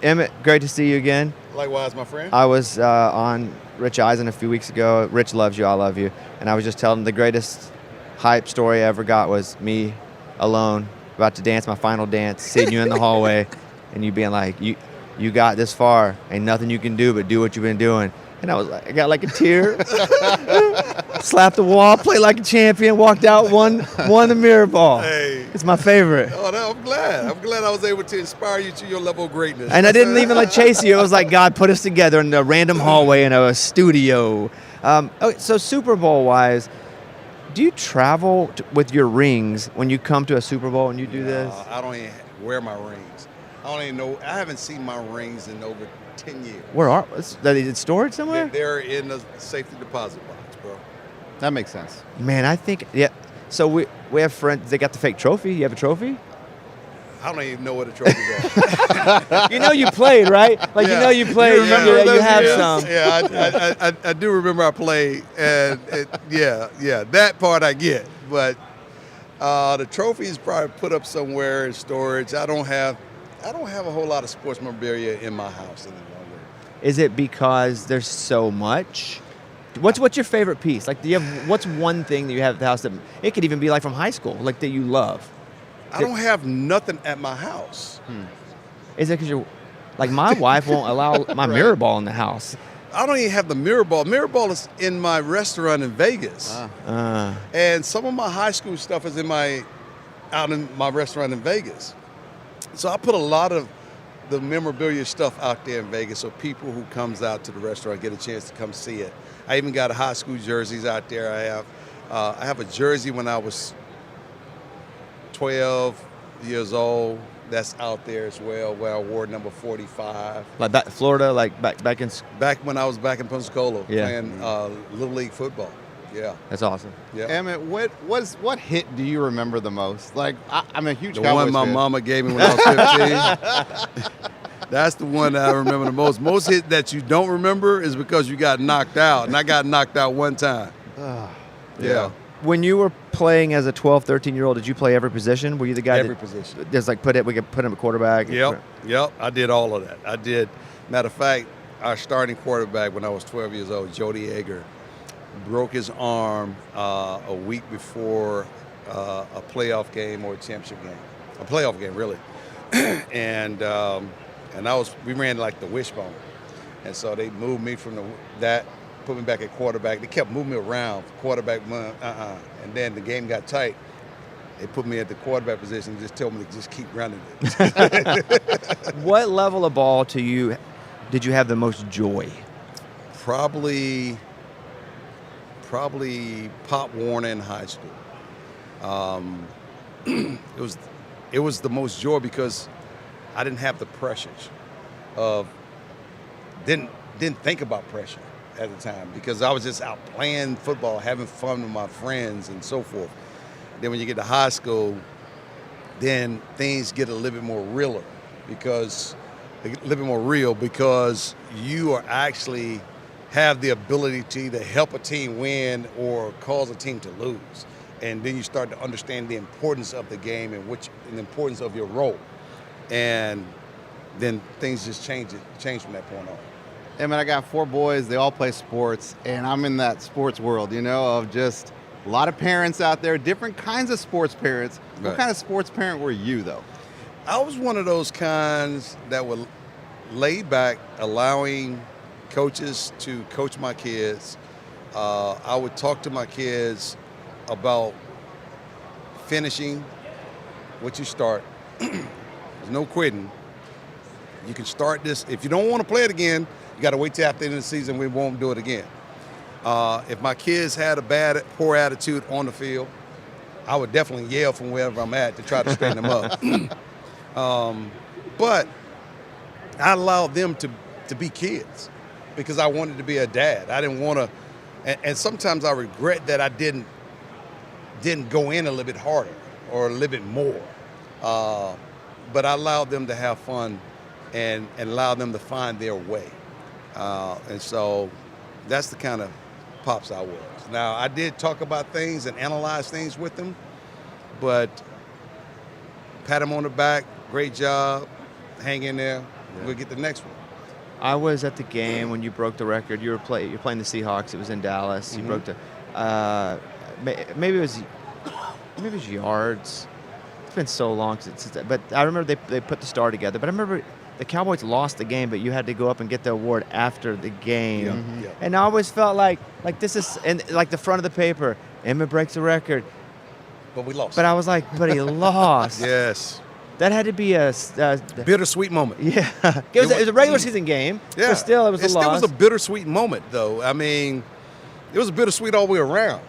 Emmitt, great to see you again. Likewise, my friend. I was on Rich Eisen a few weeks ago. Rich loves you, I love you. And I was just telling him the greatest hype story I ever got was me alone, about to dance my final dance, seeing you in the hallway, and you being like, you got this far. Ain't nothing you can do but do what you've been doing. And I was like, I got like a tear. Slapped the wall, played like a champion, walked out, won the mirror ball. Hey. It's my favorite. Oh, no, I'm glad. I'm glad I was able to inspire you to your level of greatness. And I didn't even like chase you. It was like God put us together in a random hallway in a studio. So Super Bowl wise, do you travel with your rings when you come to a Super Bowl and you do this? I don't even wear my rings. I don't even know. I haven't seen my rings in over 10 years. Where are they? Is it stored somewhere? They're in the safety deposit box, bro. That makes sense. Man, I think, yeah. So we have friends, they got the fake trophy. You have a trophy? I don't even know what a trophy is. You know you played, right? Like, Yeah. you know you played. You remember you have some. Yeah, I do remember I played, and that part I get. But the trophy is probably put up somewhere in storage. I don't have a whole lot of sports memorabilia in my house any longer. Is it because there's so much? What's your favorite piece? Like, what's one thing that you have at the house that it could even be like from high school, like that you love? I don't have nothing at my house. Is it because you're, like, my wife won't allow my mirror ball in the house. I don't even have the mirror ball. Mirror ball is in my restaurant in Vegas. And some of my high school stuff is out in my restaurant in Vegas. So I put a lot of the memorabilia stuff out there in Vegas so people who comes out to the restaurant get a chance to come see it. I even got high school jerseys out there. I have a jersey when I was 12 years old. That's out there as well, where I wore number 45. Like back Florida, like back in. Back when I was back in Pensacola playing Little League football. Yeah. That's awesome. Yeah. Emmitt, what hit do you remember the most? Like, I'm a huge The Cowboys one my fan. mama gave me when I was 15. That's the one that I remember the most. Most hit that you don't remember is because you got knocked out, and I got knocked out one time. Yeah. When you were playing as a 12, 13-year-old, did you play every position? Were you the guy Every position. Just like we could put him at quarterback? Yep. I did all of that. I did. Matter of fact, our starting quarterback when I was 12 years old, Jody Egger, broke his arm a week before a playoff game or a championship game. A playoff game, really. and we ran like the wishbone. And so they moved me from that, put me back at quarterback. They kept moving me around, quarterback, and then the game got tight. They put me at the quarterback position and just told me to just keep running it. What level of ball did you have the most joy? Probably Pop Warner in high school. It was the most joy because I didn't have the pressures of didn't think about pressure at the time because I was just out playing football, having fun with my friends and so forth. Then when you get to high school, then things get a little bit more real because you are actually have the ability to either help a team win or cause a team to lose. And then you start to understand the importance of the game and the importance of your role. And then things just change from that point on. Emmitt, I got 4 boys. They all play sports, and I'm in that sports world, of just a lot of parents out there, different kinds of sports parents. Right. What kind of sports parent were you, though? I was one of those kinds that were laid back, allowing coaches to coach my kids. I would talk to my kids about finishing what you start. There's no quitting. You can start this. If you don't want to play it again, you got to wait till after the end of the season. We won't do it again. If my kids had a poor attitude on the field, I would definitely yell from wherever I'm at to try to straighten them up. But I allowed them to be kids because I wanted to be a dad. I didn't want to, and sometimes I regret that I didn't go in a little bit harder or a little bit more. But I allowed them to have fun and allow them to find their way. And so that's the kind of pops I was. Now, I did talk about things and analyze things with them, but pat them on the back, great job, hang in there, We'll get the next one. I was at the game when you broke the record. You're playing the Seahawks. It was in Dallas. You broke the maybe it was yards. It's been so long since that. But I remember they put the star together. But I remember the Cowboys lost the game, but you had to go up and get the award after the game. Yeah. And I always felt like this is and like the front of the paper. Emmitt breaks the record. But we lost. But I was like, but he lost. Yes. That had to be a Bittersweet moment. yeah. It was a regular season game. Yeah. But still, it was a loss. Still was a bittersweet moment, though. I mean, it was bittersweet all the way around.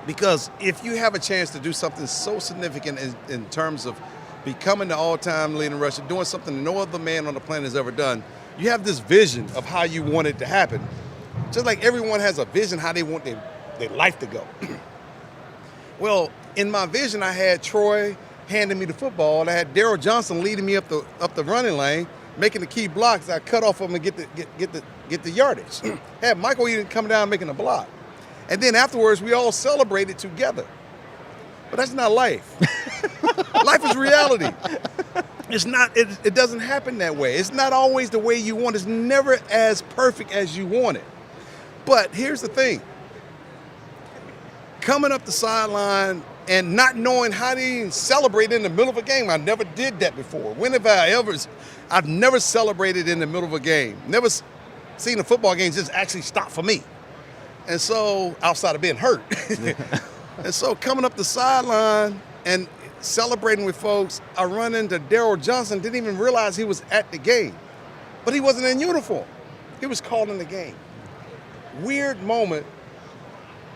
Because if you have a chance to do something so significant in terms of becoming the all-time leading rusher, doing something no other man on the planet has ever done, you have this vision of how you want it to happen. Just like everyone has a vision how they want their life to go. Well, in my vision, I had Troy handing me the football, and I had Daryl Johnson leading me up the running lane, making the key blocks. I cut off him and get the yardage. Had Michael Eden come down making a block. And then afterwards, we all celebrated together. But that's not life. Life is reality. It's not. It doesn't happen that way. It's not always the way you want. It's never as perfect as you want it. But here's the thing. Coming up the sideline and not knowing how to even celebrate in the middle of a game. I never did that before. When have I ever? I've never celebrated in the middle of a game. Never seen a football game just actually stop for me. And so, outside of being hurt. And so coming up the sideline and celebrating with folks, I run into Daryl Johnson, didn't even realize he was at the game. But he wasn't in uniform. He was calling the game. Weird moment,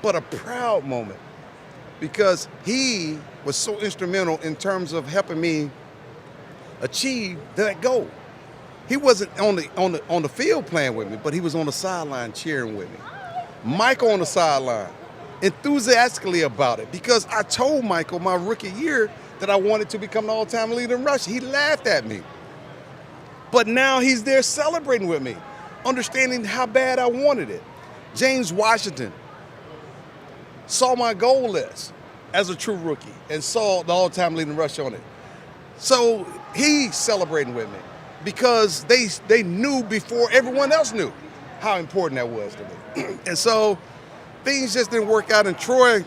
but a proud moment. Because he was so instrumental in terms of helping me achieve that goal. He wasn't on the field playing with me, but he was on the sideline cheering with me. Michael on the sideline, enthusiastically about it, because I told Michael my rookie year that I wanted to become the all-time leader in rushing. He laughed at me. But now he's there celebrating with me, understanding how bad I wanted it. James Washington saw my goal list as a true rookie and saw the all-time leading rush on it. So he's celebrating with me because they knew before everyone else knew how important that was to me. And so things just didn't work out. And Troy,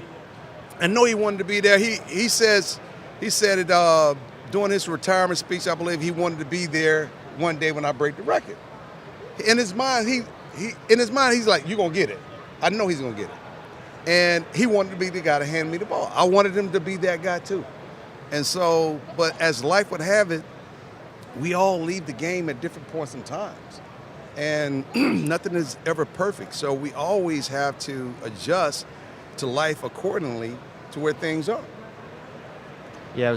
I know he wanted to be there. He said it during his retirement speech. I believe he wanted to be there one day when I break the record. In his mind, he's like, "You're gonna get it." I know he's gonna get it. And he wanted to be the guy to hand me the ball. I wanted him to be that guy too. And so, but as life would have it, we all leave the game at different points in times. And nothing is ever perfect. So we always have to adjust to life accordingly to where things are. Yeah,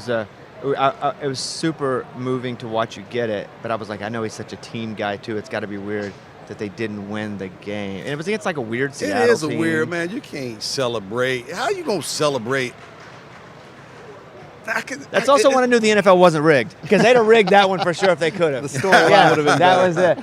it was super moving to watch you get it, but I was like, I know he's such a team guy too. It's got to be weird that they didn't win the game. And it was against like a weird Seattle team. It is a weird, man. You can't celebrate. How you gonna celebrate? That's also when I knew the NFL wasn't rigged, because they'd have rigged that one for sure if they could have. The storyline would have been that better. was it.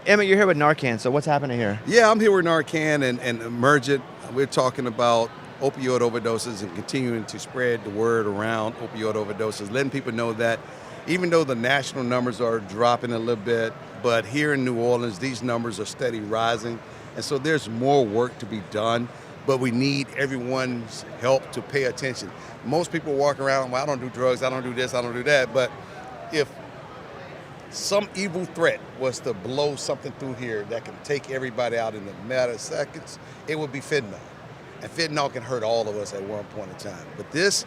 Emmitt, you're here with Narcan, so what's happening here? Yeah, I'm here with Narcan and Emergent. We're talking about opioid overdoses and continuing to spread the word around opioid overdoses, letting people know that even though the national numbers are dropping a little bit, but here in New Orleans, these numbers are steady rising. And so there's more work to be done, but we need everyone's help to pay attention. Most people walk around, well, I don't do drugs, I don't do this, I don't do that. But if some evil threat was to blow something through here that can take everybody out in a matter of seconds, it would be fentanyl. And fentanyl can hurt all of us at one point in time. But this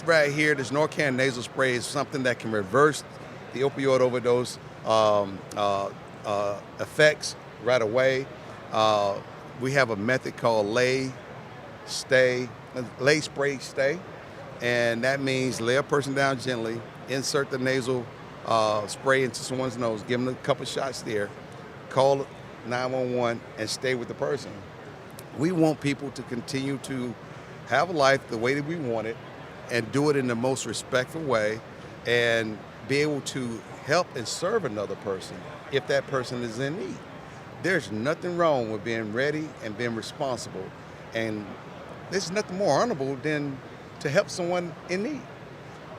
right here, this Narcan nasal spray, is something that can reverse the opioid overdose effects right away. We have a method called lay, spray, stay. And that means lay a person down gently, insert the nasal spray into someone's nose, give them a couple shots there, call 911, and stay with the person. We want people to continue to have a life the way that we want it and do it in the most respectful way and be able to help and serve another person if that person is in need. There's nothing wrong with being ready and being responsible, and there's nothing more honorable than to help someone in need.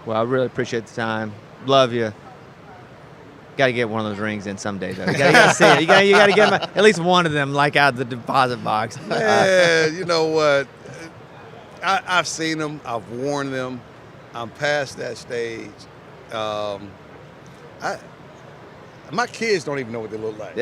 Well, I really appreciate the time. Love you. Got to get one of those rings in someday, though. You got to see it. You got to get 'em, at least one of them, like out of the deposit box. Man, you know what? I've seen them. I've worn them. I'm past that stage. My kids don't even know what they look like.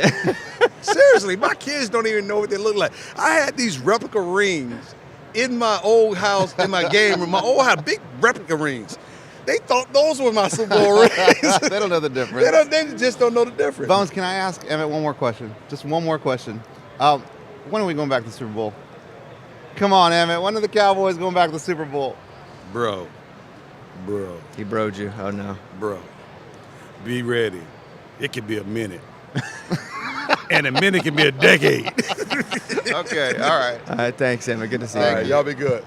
Seriously, my kids don't even know what they look like. I had these replica rings in my old house, in my game room. My old house, big replica rings. They thought those were my Super Bowl rings. They don't know the difference. They just don't know the difference. Bones, can I ask Emmitt one more question? Just one more question. When are we going back to the Super Bowl? Come on, Emmitt. When are the Cowboys going back to the Super Bowl? Bro. He broed you. Oh, no. Bro. Be ready. It could be a minute. And a minute can be a decade. Okay, all right. All right, thanks, Emma. Good to see you. All right, y'all be good.